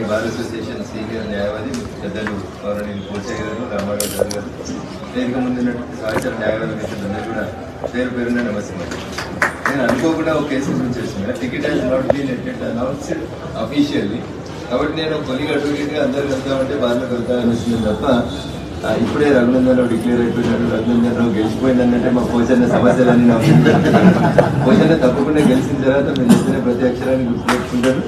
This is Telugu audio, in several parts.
బార్ అసోసియేషన్ సీనియర్ న్యాయవాది పెద్దలు గౌరవనీయులు పోచయ్య గారు, రామారావు గారు గారు, వేదిక ముందున్నటువంటి సహచర న్యాయవాద మిత్రులందరూ కూడా పేరు పేరున నమస్కారం. నేను అనుకోకుండా ఒక కేసు గురించి వచ్చిన ticket has not been announced officially, కాబట్టి నేను కొలిగ్ అడ్వకేట్గా అందరు వెళ్తామంటే బార్లోకి వెళ్తామని వచ్చింది తప్ప ఇప్పుడే రఘునందన్ రావు డిక్లేర్ అయిపోయినాడు, రఘునందన్ రావు గెలిచిపోయిందనంటే మా పోచన్న సమస్యలన్నీ నా పోచన్న తప్పకుండా గెలిచిన తర్వాత మీరు చెప్పిన ప్రతి అక్షరాన్ని గుర్తుపెట్టుకుంటారు.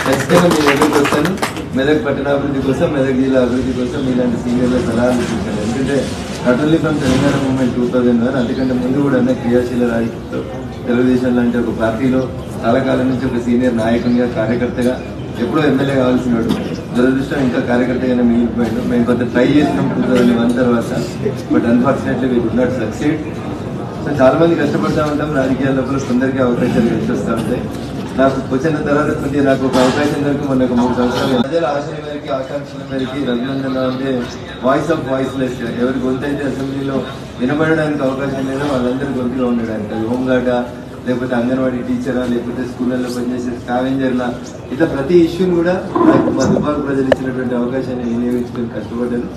ఖచ్చితంగా మీ దగ్గరికి వస్తాను. మెదక్ పట్టణాభివృద్ధి కోసం, మెదక్ జిల్లా అభివృద్ధి కోసం మీలాంటి సీనియర్ల సలహాలు చూశాను. ఎందుకంటే not only from Telangana movement 2001, అంతకంటే ముందు కూడా అన్న క్రియాశీల రాజకీయాల్లో తెలుగుదేశం లాంటి ఒక పార్టీలో చాలా కాలం నుంచి ఒక సీనియర్ నాయకునిగా, కార్యకర్తగా, ఎప్పుడో ఎమ్మెల్యే కావాల్సినాడు. దురదృష్టం ఇంకా కార్యకర్తగానే మిగిలిపోయాడు. మేము కొంత ట్రై చేసినాం 2001 తర్వాత, but unfortunately we would not succeed. So చాలా మంది కష్టపడతా ఉంటాం రాజకీయాల లోపల, కొందరికి అవకాశాలు కలిసి వస్తూ ఉంటాయి. నాకు వచ్చిన తర్వాత కొద్దిగా నాకు ఒక అవకాశం దొరికి మొన్న 3 సంవత్సరాలు ప్రజల ఆశల మేరకి, ఆకాంక్షల మేరకి రఘునందన్ రావు అంటే వాయిస్ ఆఫ్ వాయిస్లెస్, ఎవరి గొంతు అయితే అసెంబ్లీలో వినబడడానికి అవకాశం లేదో వాళ్ళందరి గొంతులో ఉండడానికి, అది హోంగార్డా, లేకపోతే అంగన్వాడీ టీచరా, లేకపోతే స్కూళ్ళల్లో పనిచేసే స్కావెంజర్లా, ఇట్లా ప్రతి ఇష్యూని కూడా నాకు మా దుబ్బాక ప్రజలు ఇచ్చినటువంటి అవకాశాన్ని వినియోగించుకొని కష్టపడ్డాను.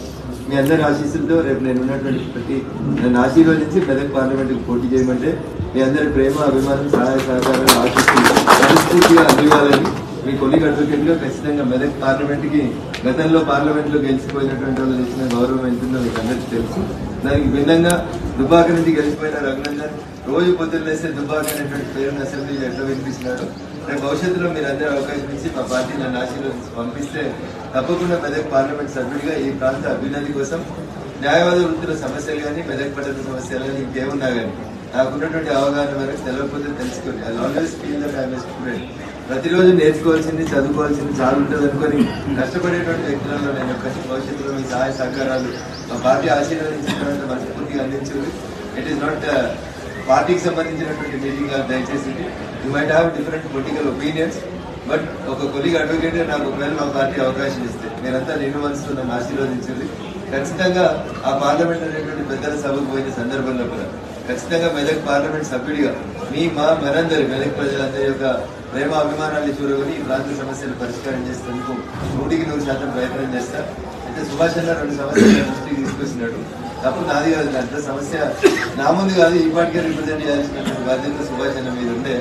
మీ అందరి ఆశీస్సులతో రేపు నేను ఉన్నటువంటి నన్ను ఆశీర్వదించి మెదక్ పార్లమెంట్కి పోటీ చేయమంటే మీ అందరి ప్రేమ, అభిమానం, సహాయ సహకారాలు, ఆశీస్సులు మనస్ఫూర్తిగా అందివ్వాలని మీ కొలిగ్ అడ్వకేట్గా ఖచ్చితంగా మెదక్ పార్లమెంట్కి గతంలో పార్లమెంట్లో గెలిచిపోయినటువంటి వాళ్ళు ఇచ్చిన గౌరవం ఎంతుందో మీకు అందరికీ తెలుసు. దానికి భిన్నంగా దుబ్బాక నుంచి గెలిచిపోయిన రఘునందన్ రోజు పొద్దున్న లేస్తే దుబ్బాక అనేటువంటి పేరును అసెంబ్లీలో ఎట్లా వినిపిస్తున్నాడు. రేపు భవిష్యత్తులో మీరు అందరూ అవకాశం ఇచ్చి మా పార్టీ నన్ను ఆశీర్వదించి పంపిస్తే తప్పకుండా మెదక్ పార్లమెంట్ సభ్యుడిగా ఈ ప్రాంత అభివృద్ధి కోసం న్యాయవాద వృత్తుల సమస్యలు కానీ, మెదక్ పట్టణ సమస్యలు కానీ, ఇంకేమున్నా కానీ నాకున్నటువంటి అవగాహన వరకు తెలవకపోతే తెలుసుకొని, I always feel that I am a student. ప్రతిరోజు నేర్చుకోవాల్సింది, చదువుకోవాల్సింది చాలా ఉంటుంది అనుకొని కష్టపడేటువంటి వ్యక్తులలో నేను భవిష్యత్తులో మీ సహాయ సహకారాలు మా పార్టీ ఆశీర్వదించిన తర్వాత మనస్ఫూర్తిగా అందించారు. ఇట్ ఈస్ నాట్ పార్టీకి సంబంధించినటువంటి మీటింగ్ కాదు, దయచేసి you might have different political opinions, but ఒక కొలిగ్ అడ్వకేట్ నాకు ఒకవేళ మా పార్టీ అవకాశం ఇస్తే మీరంతా నిండు మనసుతో నన్ను ఆశీర్వదించింది. ఖచ్చితంగా ఆ పార్లమెంట్ అనేటువంటి పెద్దల సభకు పోయిన సందర్భంలో కూడా ఖచ్చితంగా మెదక్ పార్లమెంట్ సభ్యుడిగా మనందరి మెదక్ ప్రజలందరి యొక్క ప్రేమ అభిమానాన్ని చూరగొని ఈ ప్రాంత సమస్యలు పరిష్కారం చేసేందుకు 100% ప్రయత్నం చేస్తా. అయితే సుభాష్ అన్న 2 సమస్యలు దృష్టికి తీసుకొచ్చినాడు. తప్పుడు నాది కాదు, అంత సమస్య నా ముందు కాదు, ఈ పార్టీగా రిప్రజెంట్ చేయాల్సినటువంటి బాధ్యత సుభాష్ అన్న మీద ఉండే.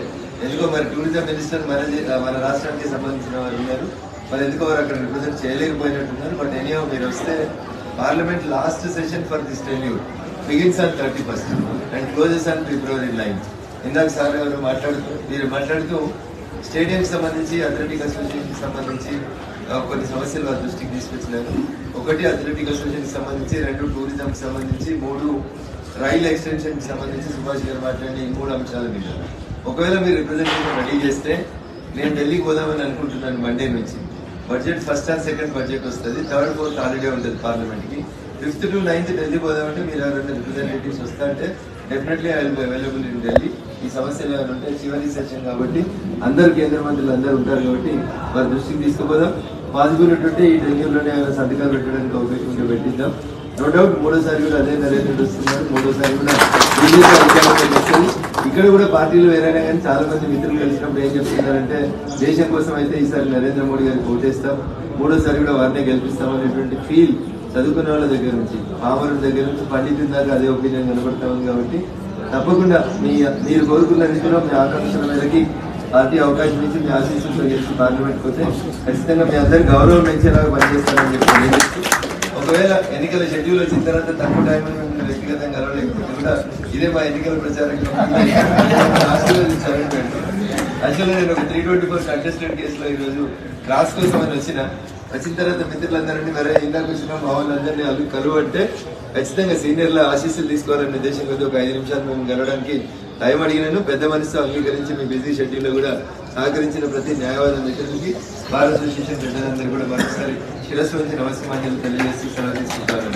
ఎందుకో మరి టూరిజం మినిస్టర్ మన రాష్ట్రానికి సంబంధించిన వారు ఉన్నారు, మరి ఎందుకో వారు అక్కడ రిప్రజెంట్ చేయలేకపోయినట్టున్నారు. బట్ ఎనీహౌ మీరు వస్తే parliament last session for this tenure begins on 31st and closes on February 9th. ఇందాక సార్ గారు మాట్లాడుతూ స్టేడియంకి సంబంధించి, అథ్లెటిక్ అసోసియేషన్కి సంబంధించి కొన్ని సమస్యలు వారి దృష్టికి తీసుకొచ్చినారు. 1 అథ్లెటిక్ అసోసియేషన్కి సంబంధించి, 2 టూరిజంకి సంబంధించి, 3 రైల్ ఎక్స్టెన్షన్కి సంబంధించి సుభాష్ గారు మాట్లాడిన ఈ 3 అంశాల మీద ఒకవేళ మీరు రిప్రజెంటేటివ్ రెడీ చేస్తే నేను ఢిల్లీకి పోదామని అనుకుంటున్నాను. మండే నుంచి budget first and second budget వస్తుంది, 3rd, 4th హాలిడే ఉంటుంది పార్లమెంట్కి. 5th to 9th ఢిల్లీ పోదామంటే మీరు ఎవరైనా రిప్రజెంటేటివ్స్ వస్తా అంటే definitely I will be available in Delhi. ఈ సమస్యలు ఏమైనా ఉంటే చివరి సెషన్ కాబట్టి అందరు కేంద్ర మంత్రులు అందరూ ఉంటారు కాబట్టి వారి దృష్టికి తీసుకుపోదాం. పాసిబుల్ ఉంటుంటే ఈ ఢిల్లీలోనే ఏమైనా సంతకాలు పెట్టడానికి అవకాశం ఉంటే పెట్టిద్దాం. నో డౌట్ 3వసారి కూడా అదే నరేంద్ర వస్తున్నారు, 3వసారి కూడా బీజేపీ అధికారంలోకి వస్తుంది. ఇక్కడ కూడా పార్టీలు వేరైనా కానీ చాలా మంది మిత్రులు కలిసినప్పుడు ఏం చెప్తున్నారంటే దేశం కోసం అయితే ఈసారి నరేంద్ర మోడీ గారికి ఓటేస్తాం, 3వసారి కూడా వారినే గెలిపిస్తాం అనేటువంటి ఫీల్ చదువుకున్న వాళ్ళ దగ్గర నుంచి, పామరుల దగ్గర నుంచి పండితుల దాకా అదే ఒపీనియన్ కనబడతా ఉంది. కాబట్టి తప్పకుండా మీరు కోరుకున్న రీతిలో మీ ఆకాంక్షల మేరకి పార్టీ అవకాశం ఇచ్చి మీ ఆశీస్సులతో గెలిచి పార్లమెంట్కి పోతే ఖచ్చితంగా మీ అందరి గౌరవం పెంచేలాగా పనిచేస్తారని చెప్పి తెలియజేస్తూ, ఒకవేళ ఎన్నికల షెడ్యూల్ వచ్చిన తర్వాత తక్కువ టైంలో మిమ్మల్ని వ్యక్తిగతంగా కలవలేకపోతే కూడా ఇదే మా ఎన్నికల ప్రచారం ఆశీర్వదించాలని పెడతాను. యాక్చువల్గా నేను ఒక 324 కంటెస్టెడ్ కేసులో ఈరోజు క్లాస్ కోసం అని వచ్చిన తర్వాత మిత్రులందరినీ మరే ఇందాక వచ్చిన మా వాళ్ళందరినీ కలువంటే ఖచ్చితంగా సీనియర్ల ఆశీస్సులు తీసుకోవాలనే ఉద్దేశం కొద్ది ఒక 5 నిమిషాలు మేము కలవడానికి టైం అడిగినాను. పెద్ద మనసుతో అంగీకరించి మీ బిజీ షెడ్యూల్లో కూడా సహకరించిన ప్రతి న్యాయవాద మిత్రులకి, బార్ అసోసియేషన్ పెద్దలందరూ కూడా మరొకసారి శిరస్సు వంచి నమస్కారాలు తెలియజేసి సెలవు తీసుకుంటాను.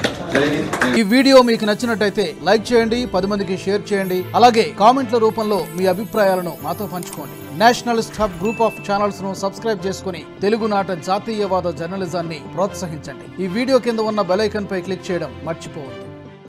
ఈ వీడియో మీకు నచ్చినట్టయితే లైక్ చేయండి, 10 మందికి షేర్ చేయండి. అలాగే కామెంట్ల రూపంలో మీ అభిప్రాయాలను మాతో పంచుకోండి. Nationalist hub group of channels ను సబ్స్క్రైబ్ చేసుకుని తెలుగునాట జాతీయవాద జర్నలిజాన్ని ప్రోత్సహించండి. ఈ వీడియో కింద ఉన్న బెల్ ఐకాన్ పై క్లిక్ చేయడం మర్చిపోవద్దు.